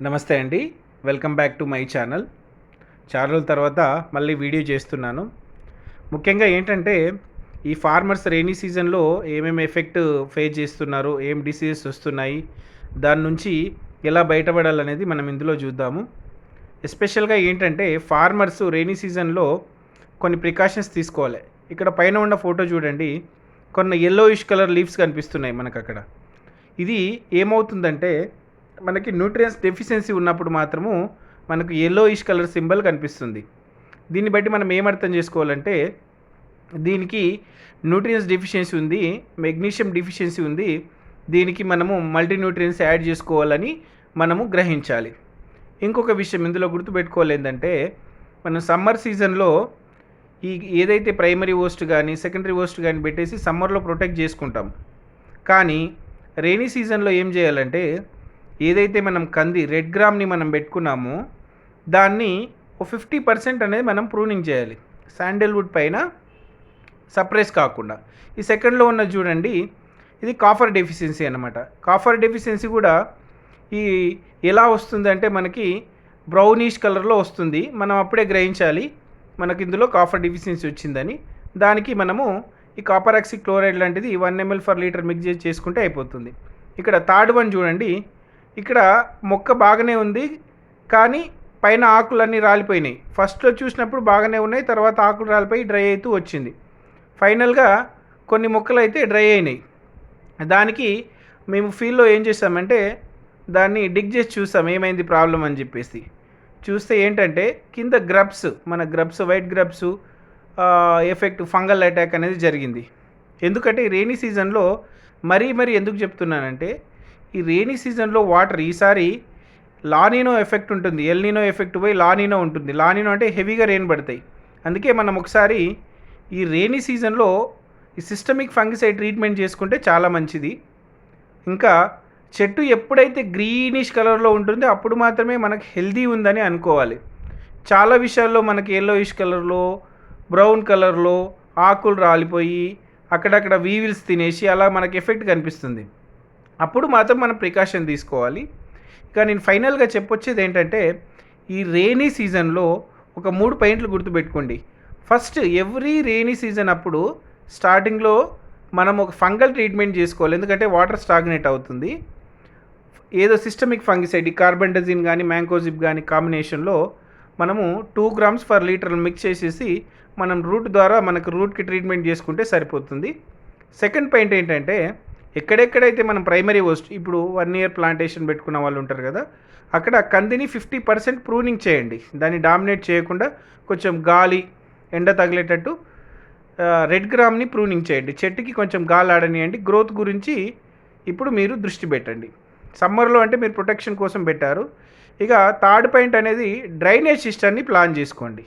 నమస్తే అండి. Welcome back to my channel. చాలా రోజుల తర్వాత మళ్ళీ వీడియో చేస్తున్నాను. ముఖ్యంగా ఏంటంటే, ఈ ఫార్మర్స్ రెయినీ సీజన్‌లో ఏమేమి ఎఫెక్ట్ ఫేస్ చేస్తున్నారు, ఏం డిసీజెస్ వస్తున్నాయి, దాని నుంచి ఎలా బయటపడాలనేది మనం ఇందులో చూద్దాము. ఎస్పెషల్‌గా ఏంటంటే, ఫార్మర్స్ రెయినీ సీజన్‌లో కొన్ని ప్రికాషన్స్ తీసుకోవాలి. ఇక్కడ పైన ఉన్న ఫోటో చూడండి. కొన్ని యెల్లోయిష్ కలర్ లీవ్స్ కనిపిస్తున్నాయి మనకక్కడ. ఇది ఏమవుతుందంటే, మనకి న్యూట్రియన్స్ డెఫిషియన్సీ ఉన్నప్పుడు మాత్రము మనకు యెల్లోయిష్ కలర్ సింబల్ కనిపిస్తుంది. దీన్ని బట్టి మనం ఏం అర్థం చేసుకోవాలంటే, దీనికి న్యూట్రియన్స్ డెఫిషియన్సీ ఉంది, మెగ్నీషియం డెఫిషియన్సీ ఉంది. దీనికి మనము మల్టీ న్యూట్రియన్స్ యాడ్ చేసుకోవాలని మనము గ్రహించాలి. ఇంకొక విషయం ఇందులో గుర్తుపెట్టుకోవాలి ఏంటంటే, మనం సమ్మర్ సీజన్లో ఈ ఏదైతే ప్రైమరీ ఓస్ట్ కానీ సెకండరీ ఓస్ట్ కానీ పెట్టేసి సమ్మర్లో ప్రొటెక్ట్ చేసుకుంటాం. కానీ రెయినీ సీజన్లో ఏం చేయాలంటే, ఏదైతే మనం కంది రెడ్ గ్రామ్ని మనం పెట్టుకున్నామో దాన్ని ఓ 50% అనేది మనం ప్రూనింగ్ చేయాలి, శాండల్వుడ్ పైన సప్రెస్ కాకుండా. ఈ సెకండ్లో ఉన్న చూడండి, ఇది కాఫర్ డెఫిషియన్సీ అనమాట. కాఫర్ డెఫిషియన్సీ కూడా ఈ ఎలా వస్తుందంటే మనకి బ్రౌనిష్ కలర్లో వస్తుంది. మనం అప్పుడే గ్రహించాలి మనకి ఇందులో కాఫర్ డెఫిషియన్సీ వచ్చిందని. దానికి మనము ఈ కాపర్ ఆక్సీ క్లోరైడ్ లాంటిది 1 ml per liter మిక్స్ చేసుకుంటే అయిపోతుంది. ఇక్కడ థర్డ్ వన్ చూడండి, ఇక్కడ మొక్క బాగానే ఉంది కానీ పైన ఆకులన్నీ రాలిపోయినాయి. ఫస్ట్లో చూసినప్పుడు బాగానే ఉన్నాయి, తర్వాత ఆకులు రాలిపోయి డ్రై అవుతూ వచ్చింది. ఫైనల్గా కొన్ని మొక్కలు అయితే డ్రై అయినాయి. దానికి మేము ఫీల్డ్లో ఏం చేసామంటే, దాన్ని డిగ్ చేసి చూసాం ఏమైంది ప్రాబ్లం అని చెప్పేసి. చూస్తే ఏంటంటే కింద గ్రబ్స్, మన grubs white grubs effect fungal attack అనేది జరిగింది. ఎందుకంటే రెయినీ సీజన్లో మరీ ఎందుకు చెప్తున్నానంటే, ఈ రెయినీ సీజన్లో వాటర్ ఈసారి లానినో ఎఫెక్ట్ ఉంటుంది, ఎల్నినో ఎఫెక్ట్ పోయి లానినో ఉంటుంది. లానినో అంటే హెవీగా రెయిన్ పడతాయి. అందుకే మనం ఒకసారి ఈ రెయినీ సీజన్లో ఈ సిస్టమిక్ ఫంగిసైడ్ ట్రీట్మెంట్ చేసుకుంటే చాలా మంచిది. ఇంకా చెట్టు ఎప్పుడైతే గ్రీనిష్ కలర్లో ఉంటుందో అప్పుడు మాత్రమే మనకు హెల్దీ ఉందని అనుకోవాలి. చాలా విషయాల్లో మనకి యెల్లోయిష్ కలర్లో, బ్రౌన్ కలర్లో ఆకులు రాలిపోయి అక్కడక్కడ వీవిల్స్ తినేసి అలా మనకి ఎఫెక్ట్ కనిపిస్తుంది. అప్పుడు మాత్రం మనం ప్రికాషన్ తీసుకోవాలి. ఇక నేను ఫైనల్గా చెప్పొచ్చేది ఏంటంటే, ఈ రెయినీ సీజన్లో ఒక 3 పాయింట్లు గుర్తుపెట్టుకోండి. ఫస్ట్, ఎవ్రీ రెయినీ సీజన్ అప్పుడు స్టార్టింగ్లో మనం ఒక ఫంగల్ ట్రీట్మెంట్ చేసుకోవాలి. ఎందుకంటే వాటర్ స్టాగ్నేట్ అవుతుంది. ఏదో సిస్టమిక్ ఫంగిసైడ్ ఈ కార్బెండజిన్ కానీ మ్యాంకోజిబ్ కానీ కాంబినేషన్లో మనము 2 grams per liter మిక్స్ చేసేసి మనం రూట్ ద్వారా మనకు రూట్కి ట్రీట్మెంట్ చేసుకుంటే సరిపోతుంది. సెకండ్ పాయింట్ ఏంటంటే, ఎక్కడెక్కడైతే మనం ప్రైమరీ ఓస్ట్ ఇప్పుడు 1 year ప్లాంటేషన్ పెట్టుకున్న వాళ్ళు ఉంటారు కదా, అక్కడ కందిని 50% ప్రూనింగ్ చేయండి. దాన్ని డామినేట్ చేయకుండా కొంచెం గాలి ఎండ తగిలేటట్టు రెడ్ గ్రామ్ని ప్రూనింగ్ చేయండి. చెట్టుకి కొంచెం గాలి ఆడనియండి. గ్రోత్ గురించి ఇప్పుడు మీరు దృష్టి పెట్టండి. సమ్మర్లో అంటే మీరు ప్రొటెక్షన్ కోసం పెట్టారు. ఇక థర్డ్ పాయింట్ అనేది డ్రైనేజ్ సిస్టమ్ని ప్లాన్ చేసుకోండి.